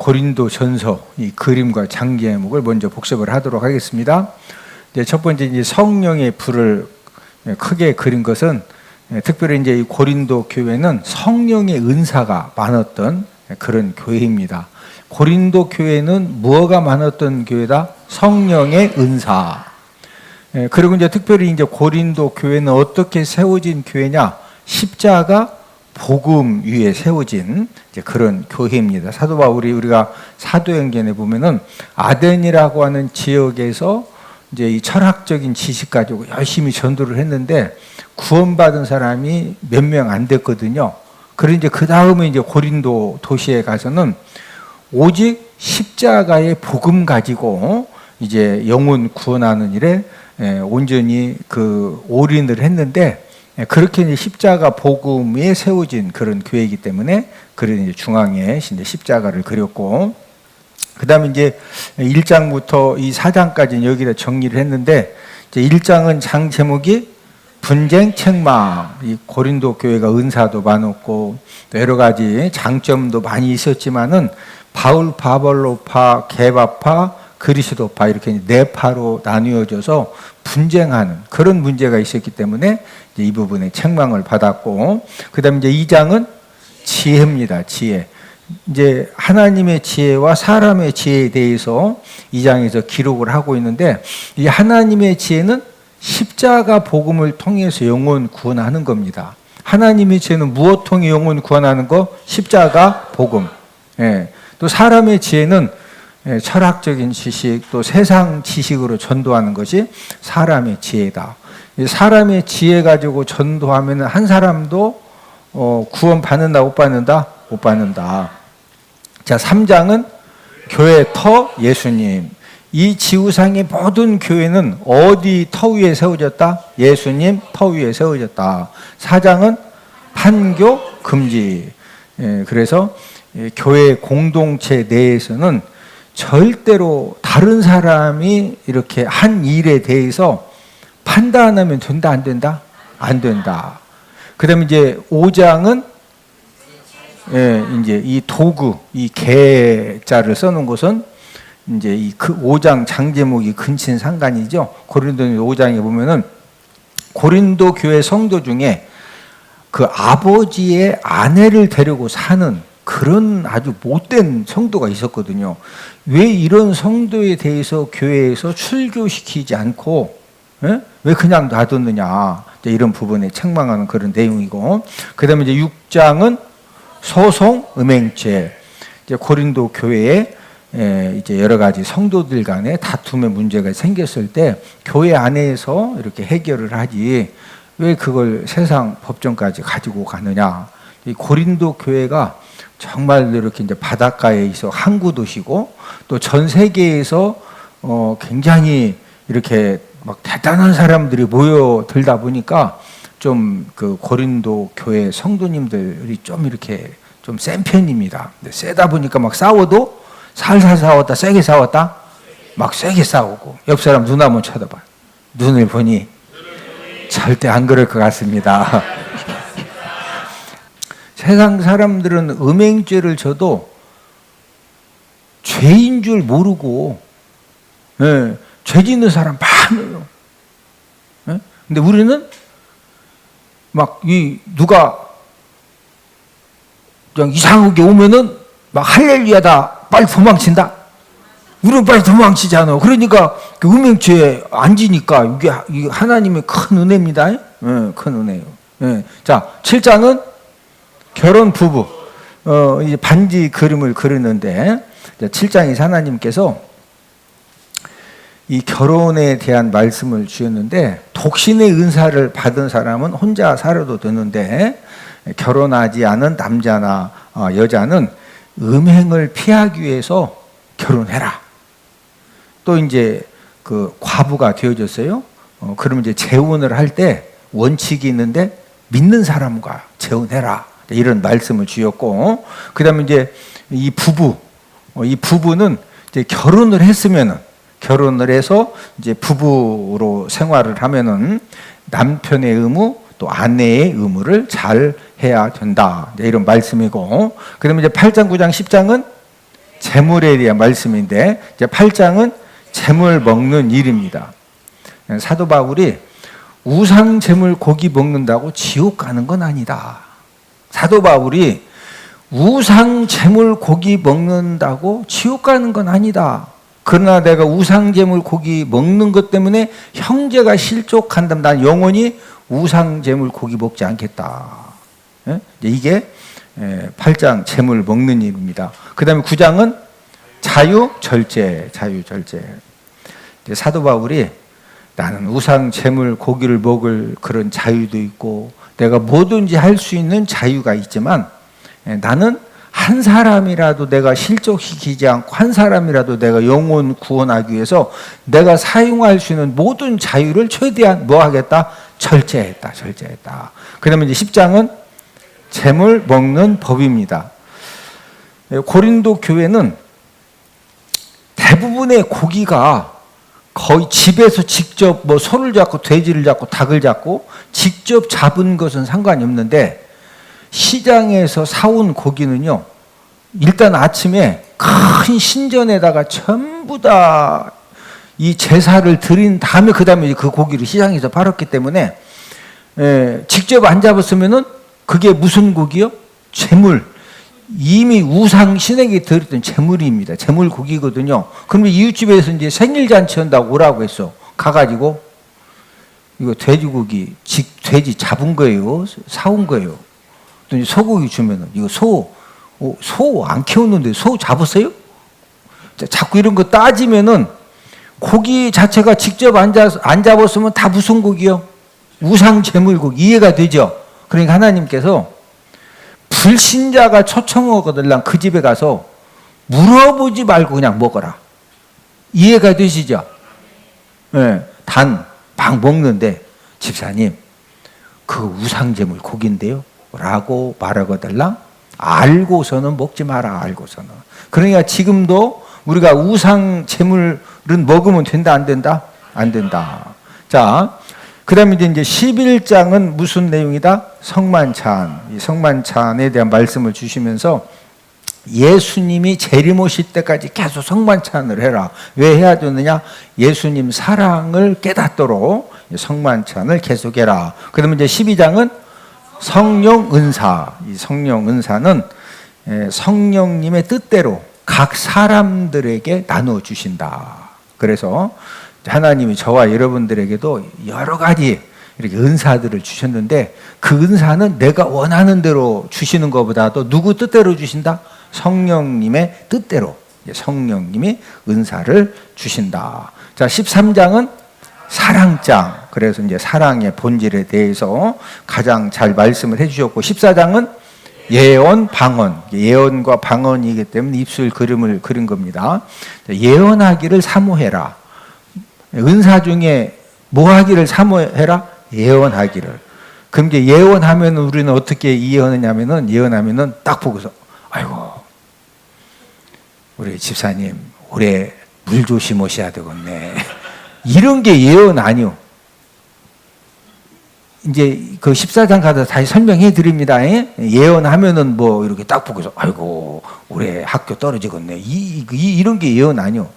고린도전서 이 그림과 장제목을 먼저 복습을 하도록 하겠습니다. 첫 번째 이제 성령의 불을 크게 그린 것은 특별히 이제 이 고린도 교회는 성령의 은사가 많았던 그런 교회입니다. 고린도 교회는 무엇가 많았던 교회다? 성령의 은사. 그리고 이제 특별히 이제 고린도 교회는 어떻게 세워진 교회냐? 십자가 복음 위에 세워진 이제 그런 교회입니다. 사도 바울이 우리가 사도행전에 보면은 아덴이라고 하는 지역에서 이제 이 철학적인 지식 가지고 열심히 전도를 했는데 구원받은 사람이 몇 명 안 됐거든요. 그리고 이제 그 다음에 이제 고린도 도시에 가서는 오직 십자가의 복음 가지고 이제 영혼 구원하는 일에 온전히 그 올인을 했는데, 그렇게 이제 십자가 복음에 세워진 그런 교회이기 때문에 그런 이제 중앙에 이제 십자가를 그렸고, 그 다음에 이제 1장부터 이 4장까지 여기다 정리를 했는데, 이제 1장은 장 제목이 분쟁 책망, 이 고린도 교회가 은사도 많았고 또 여러 가지 장점도 많이 있었지만은 바울파, 아볼로파, 게바파, 그리스도파 이렇게 네 파로 나뉘어져서 분쟁하는 그런 문제가 있었기 때문에 이제 이 부분에 책망을 받았고, 그다음에 이제 2장은 지혜입니다. 지혜. 이제 하나님의 지혜와 사람의 지혜에 대해서 2장에서 기록을 하고 있는데, 이 하나님의 지혜는 십자가 복음을 통해서 영혼 구원하는 겁니다. 하나님의 지혜는 무엇 통해 영혼 구원하는 거? 십자가 복음. 또 사람의 지혜는 철학적인 지식, 또 세상 지식으로 전도하는 것이 사람의 지혜다. 사람의 지혜 가지고 전도하면 한 사람도 구원 받는다, 못 받는다? 못 받는다. 자, 3장은 교회 터 예수님. 이 지구상의 모든 교회는 어디 터 위에 세워졌다? 예수님 터 위에 세워졌다. 4장은 판교 금지. 그래서 교회 공동체 내에서는 절대로 다른 사람이 이렇게 한 일에 대해서 판단하면 된다, 안 된다? 안 된다. 그 다음에 이제 5장은 이제 이 도구, 이 개자를 써놓은 것은 이제 이 5장 장제목이 근친상간이죠. 고린도 5장에 보면은 고린도 교회 성도 중에 그 아버지의 아내를 데리고 사는 그런 아주 못된 성도가 있었거든요. 왜 이런 성도에 대해서 교회에서 출교시키지 않고 왜 그냥 놔뒀느냐, 이런 부분에 책망하는 그런 내용이고, 그 다음에 이제 6장은 소송, 음행죄. 이제 고린도 교회에 이제 여러 가지 성도들 간에 다툼의 문제가 생겼을 때 교회 안에서 이렇게 해결을 하지 왜 그걸 세상 법정까지 가지고 가느냐. 이 고린도 교회가 정말 이렇게 이제 바닷가에 있어 항구 도시고 또 전 세계에서 굉장히 이렇게 막 대단한 사람들이 모여들다 보니까 좀 그 고린도 교회 성도님들이 좀 이렇게 좀 센 편입니다. 근데 세다 보니까 막 싸워도 살살 싸웠다, 세게 싸웠다, 막 세게 싸우고. 옆 사람 눈 한번 쳐다봐. 눈을 보니 절대 안 그럴 것 같습니다. 세상 사람들은 음행죄를 져도 죄인 줄 모르고 죄 짓는 사람 많아요. 근데 우리는 막 누가 그냥 이상하게 오면은 막 할렐루야다, 빨리 도망친다. 우리는 빨리 도망치잖아. 그러니까 그 음행죄에 안 지니까 이게 하나님의 큰 은혜입니다. 큰 은혜예요. 자, 7장은 결혼 부부. 이제 반지 그림을 그리는데 7장에서 하나님께서 이 결혼에 대한 말씀을 주셨는데, 독신의 은사를 받은 사람은 혼자 살아도 되는데 결혼하지 않은 남자나 여자는 음행을 피하기 위해서 결혼해라. 또 이제 그 과부가 되어졌어요. 그러면 이제 재혼을 할 때 원칙이 있는데 믿는 사람과 재혼해라. 이런 말씀을 주셨고, 그 다음에 이제 이 부부는 이제 결혼을 해서 이제 부부로 생활을 하면은 남편의 의무 또 아내의 의무를 잘 해야 된다. 이런 말씀이고, 그 다음에 이제 8장, 9장, 10장은 재물에 대한 말씀인데 이제 8장은 재물 먹는 일입니다. 사도 바울이 우상 재물 고기 먹는다고 지옥 가는 건 아니다. 사도 바울이 우상 재물 고기 먹는다고 지옥 가는 건 아니다. 그러나 내가 우상 재물 고기 먹는 것 때문에 형제가 실족한다면 난 영원히 우상 재물 고기 먹지 않겠다. 이게 8장 재물 먹는 일입니다. 그 다음에 9장은 자유절제. 사도 바울이 나는 우상 재물 고기를 먹을 그런 자유도 있고 내가 뭐든지 할 수 있는 자유가 있지만 나는 한 사람이라도 내가 실족시키지 않고 한 사람이라도 내가 영혼 구원하기 위해서 내가 사용할 수 있는 모든 자유를 최대한 뭐 하겠다? 절제했다. 그 다음에 이제 10장은 재물 먹는 법입니다. 고린도 교회는 대부분의 고기가 거의 집에서 직접 뭐 소를 잡고 돼지를 잡고 닭을 잡고 직접 잡은 것은 상관이 없는데 시장에서 사온 고기는요, 일단 아침에 큰 신전에다가 전부 다 이 제사를 드린 다음에 그 다음에 그 고기를 시장에서 팔았기 때문에 직접 안 잡았으면은 그게 무슨 고기요? 재물. 이미 우상 신에게 드렸던 재물입니다. 재물 고기거든요. 그러면 이웃집에서 이제 생일잔치 한다고 오라고 했어. 가가지고 이거 돼지고기, 돼지 잡은 거예요. 사온 거예요. 또 이제 소고기 주면은 이거 소 안 키웠는데 소 잡았어요? 자꾸 이런 거 따지면은 고기 자체가 직접 안 잡았으면 다 무슨 고기요? 우상 재물 고기. 이해가 되죠? 그러니까 하나님께서 불신자가 초청하거든 그 집에 가서 물어보지 말고 그냥 먹어라. 이해가 되시죠? 네, 단 막 먹는데 집사님 그 우상재물 고기인데요 라고 말하거들랑 알고서는 먹지 마라. 알고서는. 그러니까 지금도 우리가 우상재물은 먹으면 된다 안 된다? 안 된다. 자, 그 다음에 이제 11장은 무슨 내용이다? 성만찬. 이 성만찬에 대한 말씀을 주시면서 예수님이 재림오실 때까지 계속 성만찬을 해라. 왜 해야 되느냐? 예수님 사랑을 깨닫도록 성만찬을 계속해라. 그 다음에 이제 12장은 성령 은사. 이 성령 은사는 성령님의 뜻대로 각 사람들에게 나누어 주신다. 그래서 하나님이 저와 여러분들에게도 여러 가지 이렇게 은사들을 주셨는데 그 은사는 내가 원하는 대로 주시는 것보다도 누구 뜻대로 주신다? 성령님의 뜻대로 성령님이 은사를 주신다. 자, 13장은 사랑장. 그래서 이제 사랑의 본질에 대해서 가장 잘 말씀을 해주셨고 14장은 예언, 방언. 예언과 방언이기 때문에 입술 그림을 그린 겁니다. 예언하기를 사모해라. 은사 중에 뭐 하기를 사모해라? 예언하기를. 그럼 이제 예언하면 우리는 어떻게 예언하냐면은 예언하면은 딱 보고서 아이고 우리 집사님 올해 물 조심하셔야 되겠네. 이런 게 예언 아니요. 이제 그 14장 가서 다시 설명해 드립니다. 예언하면은 뭐 이렇게 딱 보고서 아이고 올해 학교 떨어지겠네. 이런 게 예언 아니요.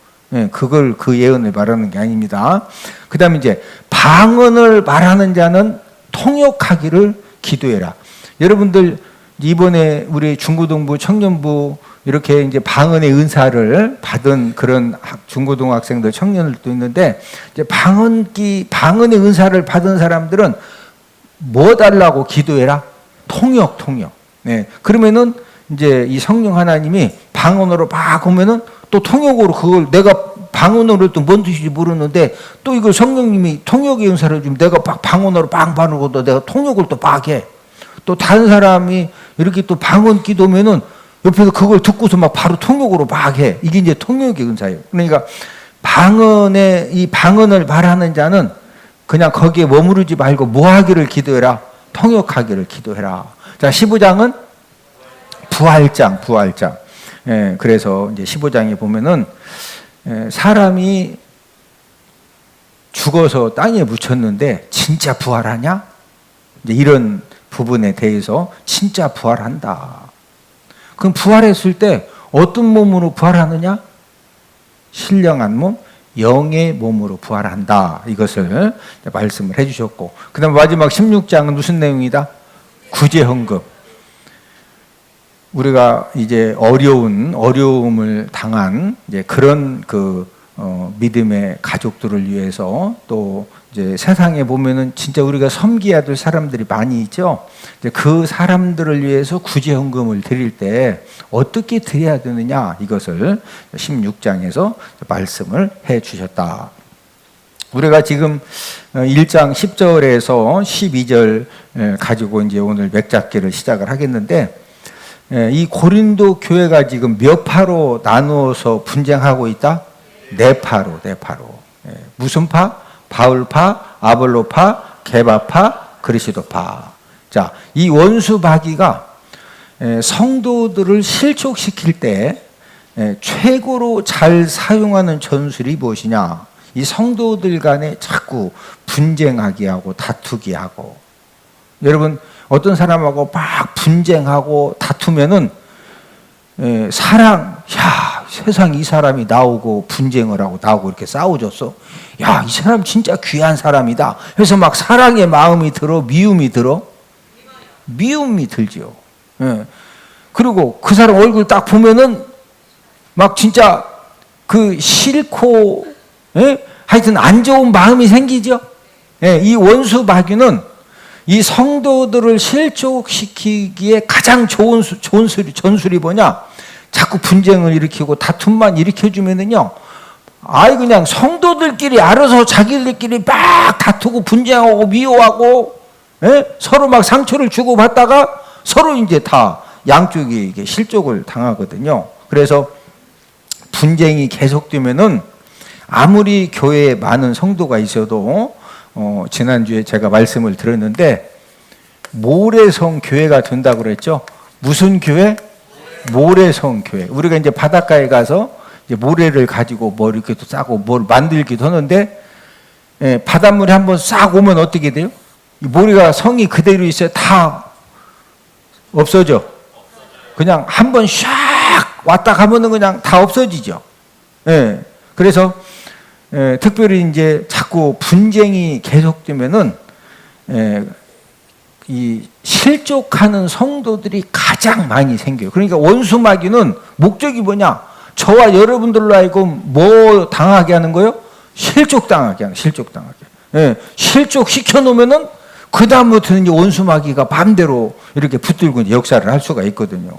그걸 그 예언을 말하는 게 아닙니다. 그 다음에 이제 방언을 말하는 자는 통역하기를 기도해라. 여러분들 이번에 우리 중고등부 청년부 이렇게 이제 방언의 은사를 받은 그런 중고등학생들 청년들도 있는데 이제 방언의 은사를 받은 사람들은 뭐 달라고 기도해라? 통역. 네. 그러면은 이제 이 성령 하나님이 방언으로 막 오면은 또 통역으로 그걸 내가 방언으로 또 뭔 뜻인지 모르는데 또 이걸 성령님이 통역의 은사를 주면 내가 막 방언으로 빵 바르고 또 내가 통역을 또 막 해. 또 다른 사람이 이렇게 또 방언 기도면은 옆에서 그걸 듣고서 막 바로 통역으로 막 해. 이게 이제 통역의 은사예요. 그러니까 이 방언을 말하는 자는 그냥 거기에 머무르지 말고 뭐 하기를 기도해라? 통역하기를 기도해라. 자, 15장은 부활장. 예, 그래서 이제 15장에 보면은 사람이 죽어서 땅에 묻혔는데 진짜 부활하냐? 이제 이런 부분에 대해서 진짜 부활한다. 그럼 부활했을 때 어떤 몸으로 부활하느냐? 신령한 몸, 영의 몸으로 부활한다. 이것을 말씀을 해주셨고, 그 다음 마지막 16장은 무슨 내용이다? 구제헌금. 우리가 이제 어려움을 당한 이제 그런 믿음의 가족들을 위해서, 또 이제 세상에 보면은 진짜 우리가 섬기어야 될 사람들이 많이 있죠. 이제 그 사람들을 위해서 구제헌금을 드릴 때 어떻게 드려야 되느냐, 이것을 16장에서 말씀을 해 주셨다. 우리가 지금 1장 10절에서 12절 가지고 이제 오늘 맥잡기를 시작을 하겠는데, 이 고린도 교회가 지금 몇 파로 나누어서 분쟁하고 있다? 네 파로. 무슨 파? 바울파, 아볼로파, 게바파, 그리스도파. 자, 이 원수마귀가 성도들을 실족시킬 때 최고로 잘 사용하는 전술이 무엇이냐? 이 성도들 간에 자꾸 분쟁하게 하고 다투게 하고. 여러분, 어떤 사람하고 막 분쟁하고 다투면은 세상 이 사람이 나오고 분쟁을 하고 나오고 이렇게 싸워줬어. 야, 이 사람 진짜 귀한 사람이다. 그래서 막 사랑의 마음이 들어, 미움이 들어? 미움이 들지요. 그리고 그 사람 얼굴 딱 보면은 막 진짜 싫고, 하여튼 안 좋은 마음이 생기죠. 이 원수 마귀는 이 성도들을 실족시키기에 가장 좋은 전술이 뭐냐? 자꾸 분쟁을 일으키고 다툼만 일으켜주면은요, 그냥 성도들끼리 알아서 자기들끼리 막 다투고 분쟁하고 미워하고, 서로 막 상처를 주고받다가 서로 이제 다 양쪽이 이게 실족을 당하거든요. 그래서 분쟁이 계속되면은 아무리 교회에 많은 성도가 있어도, 지난주에 제가 말씀을 들었는데, 모래성 교회가 된다고 그랬죠. 무슨 교회? 모래성 교회. 우리가 이제 바닷가에 가서 이제 모래를 가지고 뭐 이렇게 또 싸고 뭘 만들기도 하는데, 바닷물에 한번 싹 오면 어떻게 돼요? 이 모래가 성이 그대로 있어요? 다 없어져? 그냥 한번 샥 왔다 가면은 그냥 다 없어지죠. 그래서 특별히 이제 자꾸 분쟁이 계속되면은 이 실족하는 성도들이 가장 많이 생겨요. 그러니까 원수마귀는 목적이 뭐냐? 저와 여러분들로 하여금 뭐 당하게 하는 거예요? 실족당하게 하는, 실족당하게. 실족시켜 놓으면은 그 다음부터는 이제 원수마귀가 마음대로 이렇게 붙들고 역사를 할 수가 있거든요.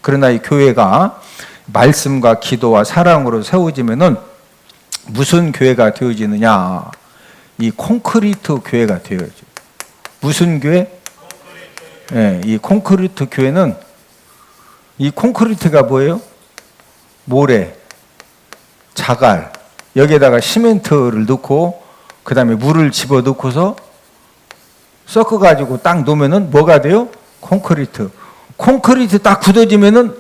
그러나 이 교회가 말씀과 기도와 사랑으로 세워지면은 무슨 교회가 되어지느냐? 이 콘크리트 교회가 되어져. 무슨 교회? 이 콘크리트 교회는, 이 콘크리트가 뭐예요? 모래, 자갈, 여기에다가 시멘트를 넣고 그 다음에 물을 집어넣고서 섞어가지고 딱 놓으면은 뭐가 돼요? 콘크리트. 콘크리트 딱 굳어지면은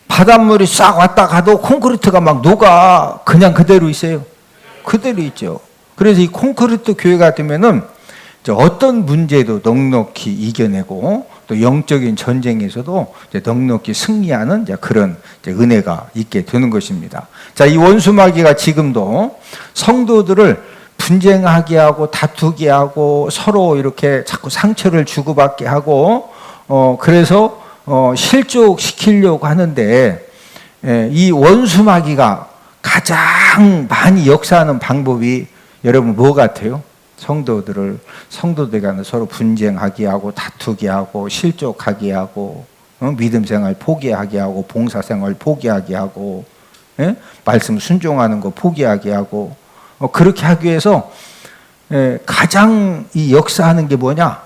바닷물이 싹 왔다 가도 콘크리트가 막 녹아 그냥 그대로 있어요. 그대로 있죠. 그래서 이 콘크리트 교회가 되면은 어떤 문제도 넉넉히 이겨내고 또 영적인 전쟁에서도 넉넉히 승리하는 그런 은혜가 있게 되는 것입니다. 자, 이 원수마귀가 지금도 성도들을 분쟁하게 하고 다투게 하고 서로 이렇게 자꾸 상처를 주고받게 하고 그래서 실족시키려고 하는데, 이 원수마귀가 가장 많이 역사하는 방법이 여러분 뭐 같아요? 성도들 간에 서로 분쟁하게 하고 다투게 하고 실족하게 하고 믿음 생활 포기하게 하고 봉사 생활 포기하게 하고 말씀 순종하는 거 포기하게 하고 그렇게 하기 위해서 가장 이 역사하는 게 뭐냐?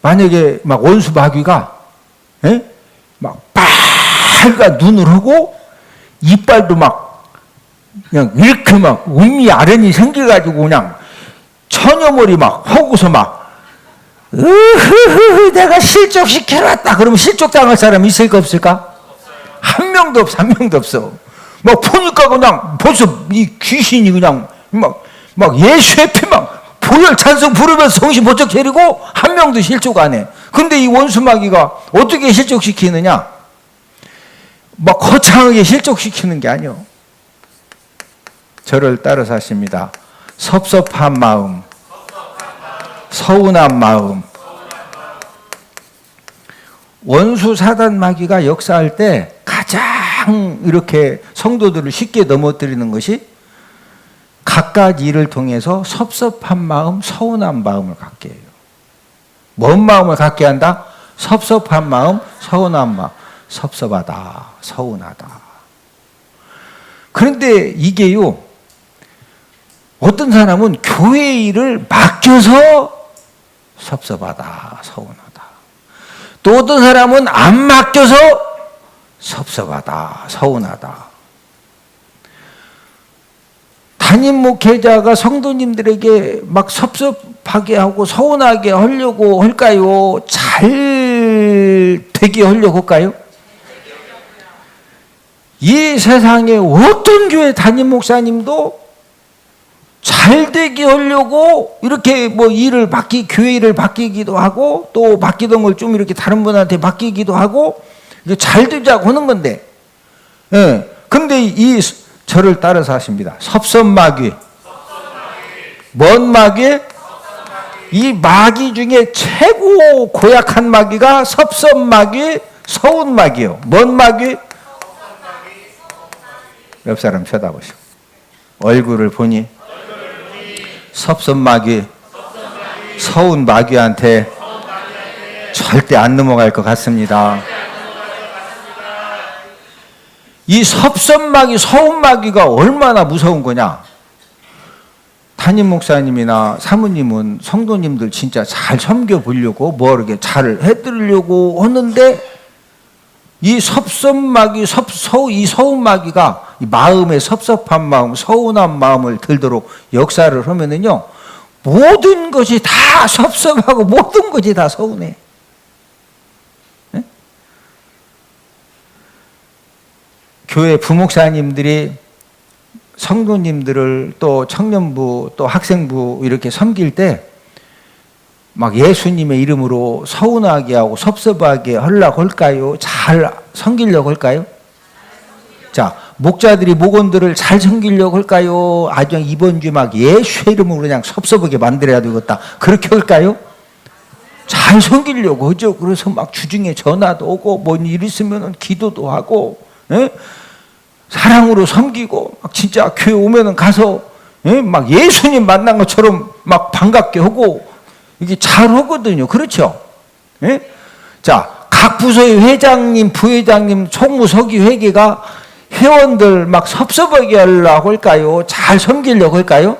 만약에 막 원수 마귀가 막 빨가 눈을 하고 이빨도 막 그냥 이렇게 막 음미 아련이 생겨가지고 그냥 처녀머리 막 하고서 막 내가 실족시켜놨다 그러면 실족당할 사람 있을까 없을까? 한 명도 없어. 막 보니까 그냥 벌써 이 귀신이 그냥 막 예수의 피 막 보혈 찬송 부르면서 정신 번쩍 차리고 한 명도 실족 안 해. 근데 이 원수마귀가 어떻게 실족시키느냐? 막 거창하게 실족시키는 게 아니요. 저를 따라 사십니다. 섭섭한 마음, 서운한 마음. 원수 사단 마귀가 역사할 때 가장 이렇게 성도들을 쉽게 넘어뜨리는 것이 각각 일을 통해서 섭섭한 마음, 서운한 마음을 갖게 해요. 뭔 마음을 갖게 한다? 섭섭한 마음, 서운한 마음. 섭섭하다, 서운하다. 그런데 이게요, 어떤 사람은 교회 일을 맡겨서 섭섭하다, 서운하다. 또 어떤 사람은 안 맡겨서 섭섭하다, 서운하다. 담임 목회자가 성도님들에게 막 섭섭하게 하고 서운하게 하려고 할까요? 잘 되게 하려고 할까요? 이 세상에 어떤 교회 담임 목사님도 잘 되게 하려고 이렇게 뭐 교회 일을 맡기기도 하고 또 맡기던 걸 좀 이렇게 다른 분한테 맡기기도 하고 잘 되자고 하는 건데, 예. 근데 저를 따라서 하십니다. 섭섭마귀. 뭔 마귀? 이 마귀 중에 최고 고약한 마귀가 섭섭마귀, 서운마귀요. 뭔 마귀? 옆 사람 쳐다보시고 얼굴을 보니 섭섭마귀, 서운마귀한테 절대 안 넘어갈 것 같습니다. 이 섭섭마귀, 서운마귀가 얼마나 무서운 거냐? 담임 목사님이나 사모님은 성도님들 진짜 잘 섬겨보려고 뭐 이렇게 잘 해드리려고 하는데 이 섭섭마귀, 이 서운마귀가 이 마음의 섭섭한 마음, 서운한 마음을 들도록 역사를 하면은요, 모든 것이 다 섭섭하고 모든 것이 다 서운해. 네? 교회 부목사님들이 성도님들을 또 청년부 또 학생부 이렇게 섬길 때 막 예수님의 이름으로 서운하게 하고 섭섭하게 하려고 할까요? 잘 섬기려고 할까요? 자, 목자들이 목원들을 잘 섬기려고 할까요? 아주 이번 주 막 예수의 이름으로 그냥 섭섭하게 만들어야 되겠다. 그렇게 할까요? 잘 섬기려고 하죠. 그래서 막 주중에 전화도 오고 뭔 일 있으면 기도도 하고, 예? 사랑으로 섬기고 막 진짜 교회 오면은 가서, 예? 막 예수님 만난 것처럼 막 반갑게 하고 이게 잘 하거든요. 그렇죠? 예? 자, 각 부서의 회장님, 부회장님, 총무서기 회계가 회원들 막 섭섭하게 하려고 할까요? 잘 섬기려고 할까요?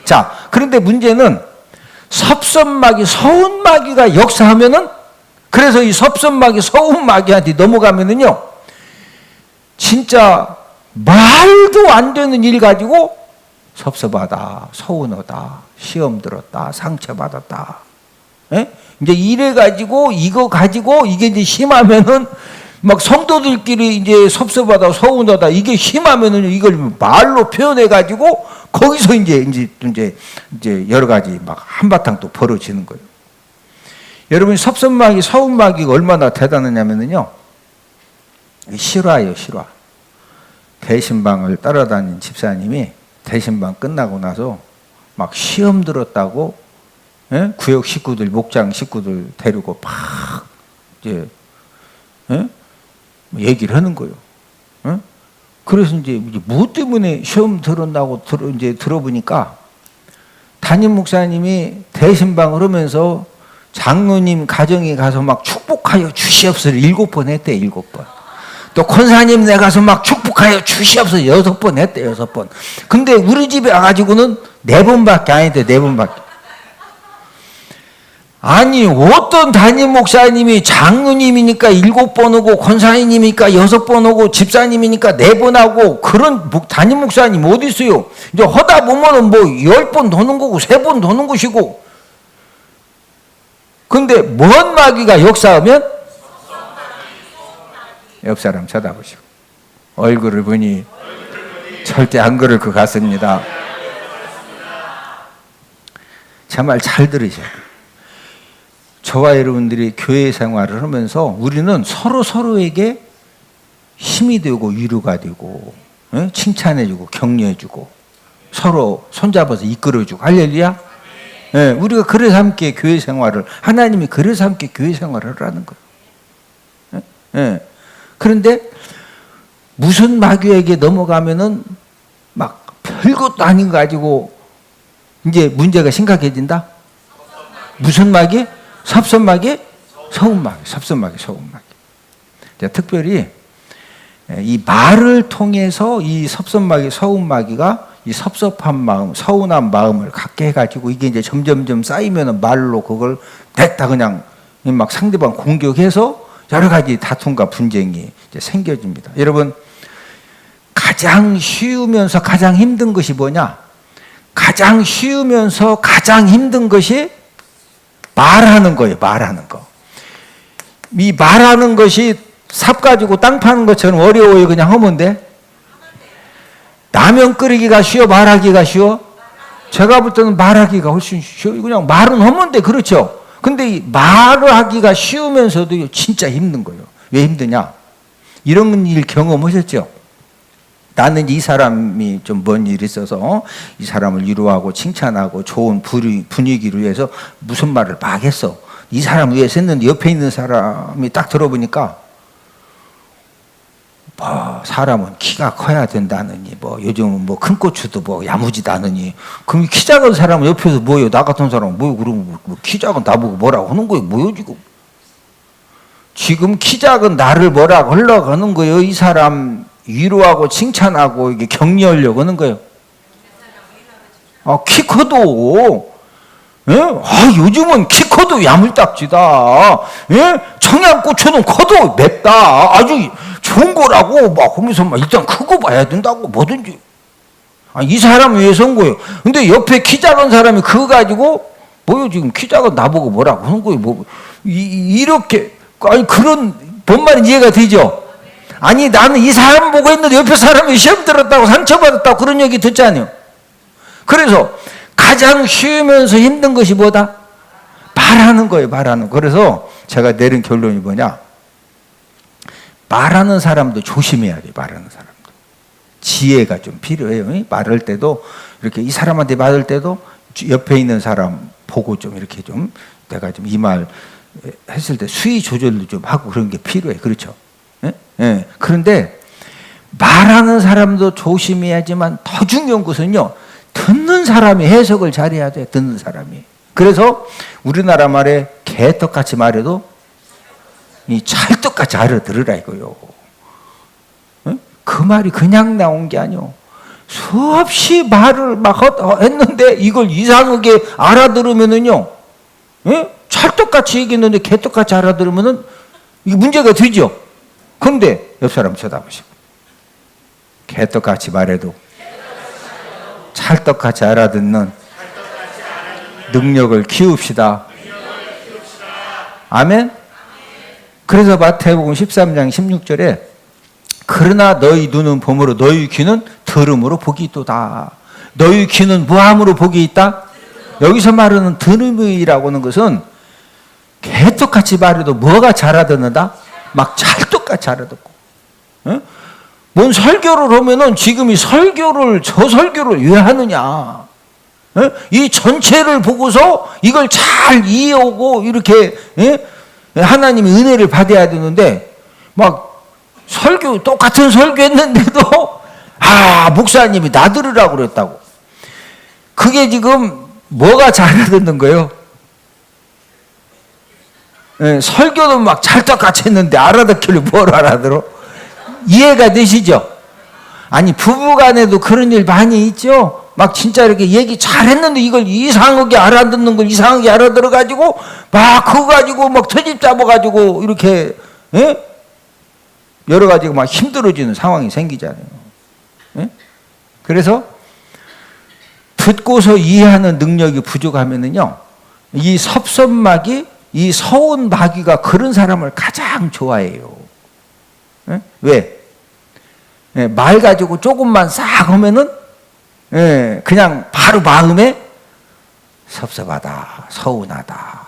자, 그런데 문제는 섭섭마귀, 서운마귀가 역사하면은, 그래서 이 섭섭마귀, 서운마귀한테 넘어가면은요, 진짜 말도 안 되는 일 가지고 섭섭하다, 서운하다, 시험 들었다, 상처받았다. 예? 이제 이래가지고, 이거 가지고, 이게 이제 심하면은, 막 성도들끼리 이제 섭섭하다, 서운하다, 이게 심하면은 이걸 말로 표현해가지고, 거기서 이제 여러 가지 막 한바탕 또 벌어지는 거예요. 여러분, 섭섭마귀, 서운마귀가 얼마나 대단하냐면요, 실화예요, 실화. 대신방을 따라다닌 집사님이 대신방 끝나고 나서 막 시험 들었다고, 예? 구역 식구들, 목장 식구들 데리고 막 이제, 예? 얘기를 하는 거예요. 예? 그래서 이제 뭐 때문에 시험 들었다고 이제 들어보니까 담임 목사님이 대신방을 하면서 장로님 가정에 가서 막 축복하여 주시옵소서 7번 했대, 7번. 또 권사님 내 가서 막 축복하여 주시옵소서 6번 했대, 6번. 근데 우리 집에 와가지고는 4번밖에 안 했대, 4번밖에. 아니, 어떤 담임 목사님이 장로님이니까 7번 오고, 권사님이니까 6번 오고, 집사님이니까 4번 하고, 그런 담임 목사님 어디 있어요? 이제 하다 보면은 뭐 10번 도는 거고, 3번 도는 것이고. 근데 뭔 마귀가 역사하면? 옆 사람 쳐다보시고 얼굴을 보니 절대 안 그럴 것 같습니다. 정말 잘 들으셔야 돼요. 저와 여러분들이 교회 생활을 하면서 우리는 서로에게 힘이 되고 위로가 되고 칭찬해주고 격려해주고 서로 손잡아서 이끌어주고 할렐루야. 우리가 그래서 함께 교회 생활을 하나님이 그래서 함께 교회 생활을 하라는 거예요. 그런데 무슨 마귀에게 넘어가면은 막 별것도 아닌 거 가지고 이제 문제가 심각해진다. 무슨 마귀? 섭섭마귀? 서운마귀. 섭섭마귀, 서운마귀. 특별히 이 말을 통해서 이 섭섭마귀, 서운마귀가 이 섭섭한 마음, 서운한 마음을 갖게 해가지고 이게 이제 점점점 쌓이면은 말로 그걸 냈다 그냥 막 상대방 공격해서 여러 가지 다툼과 분쟁이 이제 생겨집니다. 여러분, 가장 쉬우면서 가장 힘든 것이 뭐냐? 가장 쉬우면서 가장 힘든 것이 말하는 거예요. 말하는 거. 이 말하는 것이 삽 가지고 땅 파는 것처럼 어려워요. 그냥 하면 돼. 라면 끓이기가 쉬워? 말하기가 쉬워? 제가 볼 때는 말하기가 훨씬 쉬워. 그냥 말은 하면 돼. 그렇죠? 근데 이 말을 하기가 쉬우면서도 진짜 힘든 거예요. 왜 힘드냐? 이런 일 경험하셨죠? 나는 이 사람이 좀 뭔 일이 있어서 이 사람을 위로하고 칭찬하고 좋은 분위기를 위해서 무슨 말을 막 했어. 이 사람 위해서 했는데 옆에 있는 사람이 딱 들어보니까 뭐 사람은 키가 커야 된다느니 뭐 요즘은 뭐 큰 고추도 뭐 야무지도 않으니 그럼 키 작은 사람은 옆에서 뭐요? 나 같은 사람은 뭐요? 그러면 뭐 키 작은 나보고 뭐라고 하는 거예요? 뭐요 지금 키 작은 나를 뭐라고 하려고 하는 거예요? 이 사람 위로하고 칭찬하고 이게 격려하려고 하는 거예요. 키 커도 요즘은 키 커도 야물딱지다. 청양고추는 커도 맵다. 아주 좋은 거라고 막 하면서 막 일단 크고 봐야 된다고 뭐든지. 이 사람 위해서 온 거예요. 근데 옆에 키 작은 사람이 그거 가지고 뭐요 지금 키 작은 나보고 뭐라고 하는 거예요. 뭐 이렇게 그런 뭔 말인지 이해가 되죠? 아니 나는 이 사람 보고 했는데 옆에 사람이 시험 들었다고 상처받았다고 그런 얘기 듣잖아요. 그래서 가장 쉬우면서 힘든 것이 뭐다? 말하는 거예요. 말하는 거. 그래서 제가 내린 결론이 뭐냐? 말하는 사람도 조심해야 돼요. 말하는 사람도. 지혜가 좀 필요해요. 말할 때도 이렇게 이 사람한테 말할 때도 옆에 있는 사람 보고 좀 이렇게 좀 내가 좀 이 말 했을 때 수위 조절도 좀 하고 그런 게 필요해. 그렇죠? 그런데 말하는 사람도 조심해야지만 더 중요한 것은요. 듣는 사람이 해석을 잘해야 돼. 듣는 사람이. 그래서 우리나라 말에 개떡같이 말해도 이 찰떡같이 알아들으라 이거요. 그 말이 그냥 나온 게 아니오. 수없이 말을 막 했는데 이걸 이상하게 알아들으면은요. 찰떡같이 얘기했는데 개떡같이 알아들으면은 이게 문제가 되죠. 그런데 옆 사람 쳐다보시고 개떡같이 말해도 찰떡같이 알아듣는 능력을 키웁시다. 아멘? 그래서 마태복음 13장 16절에 그러나 너희 눈은 봄으로 너희 귀는 들음으로 복이 있도다. 너희 귀는 뭐함으로 복이 있다? 여기서 말하는 들음이라고 하는 것은 개떡같이 말해도 뭐가 잘 알아듣는다? 막 찰떡같이 알아듣고. 뭔 설교를 하면은 지금 이 설교를 저 설교를 왜 하느냐? 이 전체를 보고서 이걸 잘 이해하고 이렇게 하나님의 은혜를 받아야 되는데 막 설교 똑같은 설교했는데도 목사님이 나 들으라고 그랬다고. 그게 지금 뭐가 잘 알아듣는 거예요? 설교도 막 찰떡같이 했는데 알아듣기를 뭘 알아들어? 이해가 되시죠? 아니 부부간에도 그런 일 많이 있죠? 막 진짜 이렇게 얘기 잘했는데 이걸 이상하게 알아듣는 걸 이상하게 알아들어가지고 막 그거 가지고 막 터집 잡아가지고 이렇게 여러 가지가 막 힘들어지는 상황이 생기잖아요. 그래서 듣고서 이해하는 능력이 부족하면은요, 이 섭섭마귀, 이 서운 마귀가 그런 사람을 가장 좋아해요. 왜? 말 가지고 조금만 싹 하면은 그냥 바로 마음에 섭섭하다, 서운하다,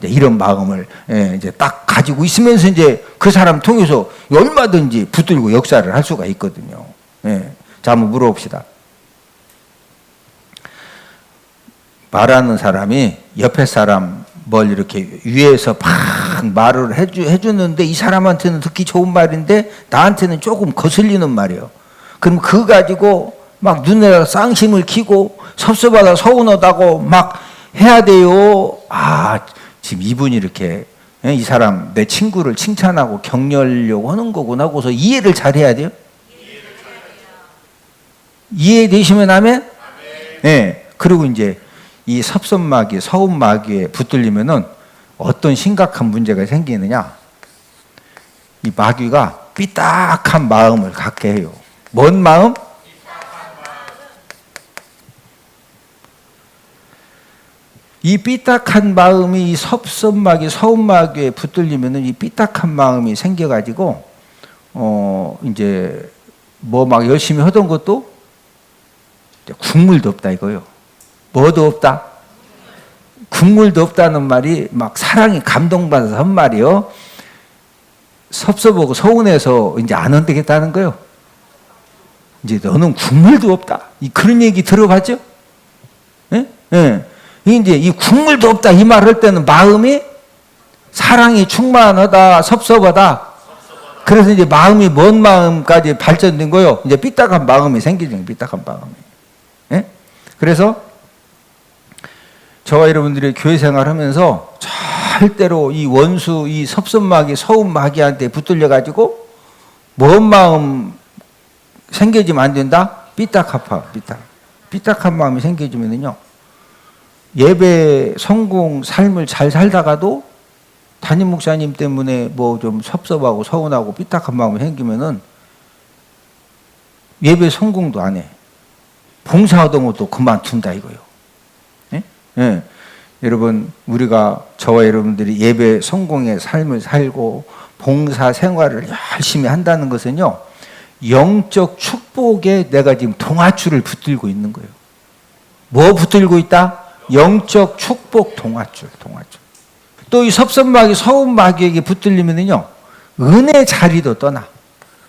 이런 마음을 이제 딱 가지고 있으면서 이제 그 사람 통해서 얼마든지 붙들고 역사를 할 수가 있거든요. 자, 한번 물어봅시다. 말하는 사람이 옆에 사람 뭘 이렇게 위에서 팍 말을 해주는데 이 사람한테는 듣기 좋은 말인데 나한테는 조금 거슬리는 말이에요. 그럼 그거 가지고 막 눈에다 쌍심을 키고 섭섭하다 서운하다고 막 해야 돼요. 아, 지금 이분이 이렇게 이 사람 내 친구를 칭찬하고 격려하려고 하는 거구나 하고서 이해를 잘해야 돼요. 이해되시면 하면 그리고 이제 이 섭섭마귀, 서운마귀에 붙들리면은 어떤 심각한 문제가 생기느냐? 이 마귀가 삐딱한 마음을 갖게 해요. 뭔 마음? 이 삐딱한 마음이 이 섭섭마귀, 서운마귀에 붙들리면은 이 삐딱한 마음이 생겨가지고 이제 뭐 막 열심히 하던 것도 국물도 없다 이거요. 뭐도 없다? 국물도 없다는 말이 막 사랑이 감동받아서 한 말이요. 섭섭하고 서운해서 이제 안 헌되겠다는 거요. 이제 너는 국물도 없다. 그런 얘기 들어봤죠? 이제 이 국물도 없다 이 말 할 때는 마음이 사랑이 충만하다, 섭섭하다. 그래서 이제 마음이 뭔 마음까지 발전된 거요. 이제 삐딱한 마음이 생기죠. 삐딱한 마음이. 그래서 저와 여러분들이 교회 생활하면서 절대로 이 원수, 이 섭섭마귀, 서운마귀한테 붙들려가지고 먼 마음 생겨지면 안 된다? 삐딱한 마음이 생겨지면은요, 예배, 성공, 삶을 잘 살다가도 담임 목사님 때문에 뭐 좀 섭섭하고 서운하고 삐딱한 마음이 생기면은 예배 성공도 안 해. 봉사하던 것도 그만둔다 이거요. 여러분, 우리가 저와 여러분들이 예배 성공의 삶을 살고 봉사 생활을 열심히 한다는 것은요, 영적 축복에 내가 지금 동아줄을 붙들고 있는 거예요. 뭐 붙들고 있다? 영적 축복 동아줄. 또 이 섭섭마귀, 서운마귀에게 붙들리면은요, 은혜 자리도 떠나.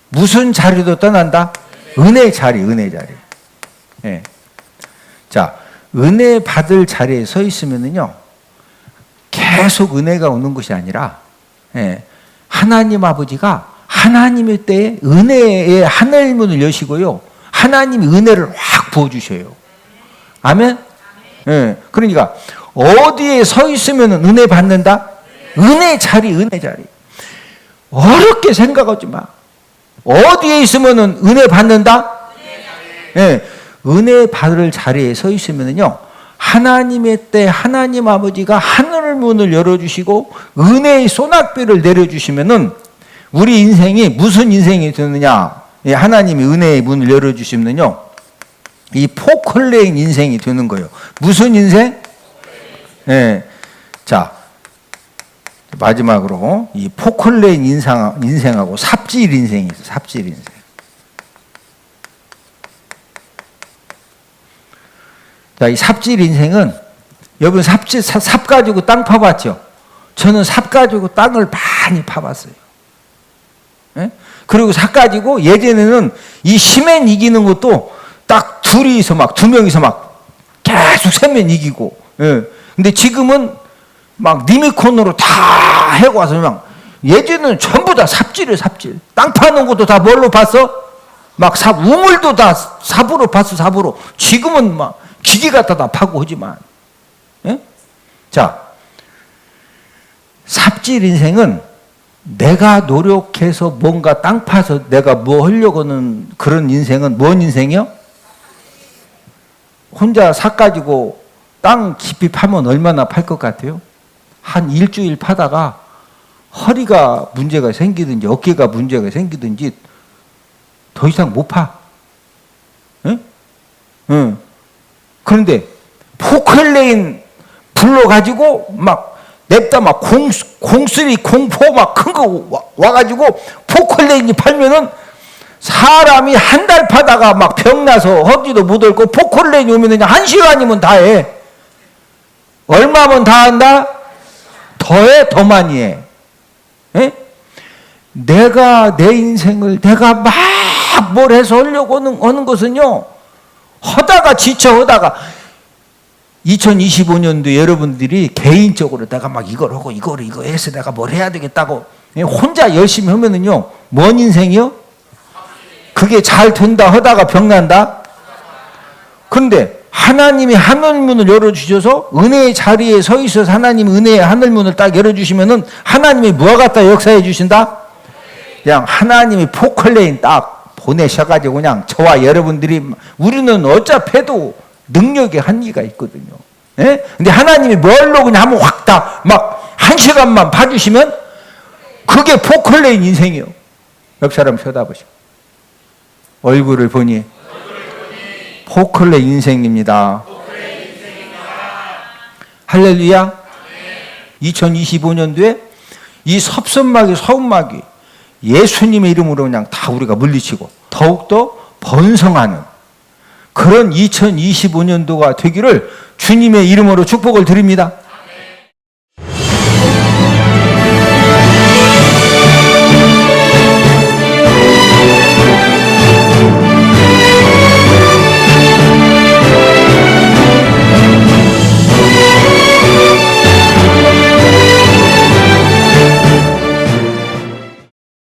무슨 자리도 떠난다? 은혜 자리. 자, 은혜 받을 자리에 서 있으면은요, 계속 은혜가 오는 것이 아니라, 하나님 아버지가 하나님의 때에 은혜의 하늘문을 여시고요, 하나님이 은혜를 확 부어주셔요. 아멘? 그러니까, 어디에 서 있으면 은혜 받는다? 은혜 자리. 어렵게 생각하지 마. 어디에 있으면 은혜 받는다? 은혜 받을 자리에 서 있으면요, 하나님의 때 하나님 아버지가 하늘 문을 열어주시고 은혜의 소낙비를 내려주시면은 우리 인생이 무슨 인생이 되느냐? 하나님이 은혜의 문을 열어주시면요, 이 포클레인 인생이 되는 거예요. 무슨 인생? 자, 마지막으로 이 포클레인 인생하고 삽질 인생이 있어요. 삽질 인생. 자, 이 삽질 인생은, 여러분 삽 가지고 땅 파봤죠? 저는 삽 가지고 땅을 많이 파봤어요. 그리고 삽 가지고 예전에는 이 시멘 이기는 것도 딱 두 명이서 막 계속 세면 이기고. 근데 지금은 막 리미콘으로 다 해고 와서 막, 예전에는 전부 다 삽질이에요, 삽질. 땅 파는 것도 다 뭘로 봤어? 막 우물도 다 삽으로 봤어, 삽으로. 지금은 막 기계 갖다 다 파고 하지만. 자, 삽질 인생은 내가 노력해서 뭔가 땅 파서 내가 뭐 하려고 하는 그런 인생은 뭔 인생이요? 혼자 삽 가지고 땅 깊이 파면 얼마나 팔 것 같아요? 한 일주일 파다가 허리가 문제가 생기든지 어깨가 문제가 생기든지 더 이상 못 파. 그런데 포클레인 불러가지고 막 냅다 막 공쓰리 공포 막 큰 거 와가지고 포클레인이 팔면은 사람이 한 달 파다가 막 병나서 허기도 못 얽고 포클레인이 오면은 한 시간이면 다 해. 얼마면 다 한다? 더 더해 더 많이 해. 예? 내가 내 인생을 내가 막 뭘 해서 하려고 하는 것은요, 하다가 지쳐하다가 2025년도 여러분들이 개인적으로 내가 막 이걸 하고 이거 해서 내가 뭘 해야 되겠다고 혼자 열심히 하면은요, 뭔 인생이요? 그게 잘 된다 하다가 병난다? 근데 하나님이 하늘문을 열어주셔서 은혜의 자리에 서 있어서 하나님이 은혜의 하늘문을 딱 열어주시면은 하나님이 뭐가 갖다 역사해 주신다? 그냥 하나님이 포클레인 딱 보내셔가지고 그냥 저와 여러분들이, 우리는 어차피 해도 능력의 한계가 있거든요. 예? 근데 하나님이 뭘로 그냥 한번 확 다 막 한 시간만 봐주시면 그게 포클레인 인생이요. 옆 사람 쳐다보시고 얼굴을 보니 포클레인 인생입니다. 할렐루야. 2025년도에 이 섭선마귀 서운마귀 예수님의 이름으로 그냥 다 우리가 물리치고 더욱더 번성하는 그런 2025년도가 되기를 주님의 이름으로 축복을 드립니다.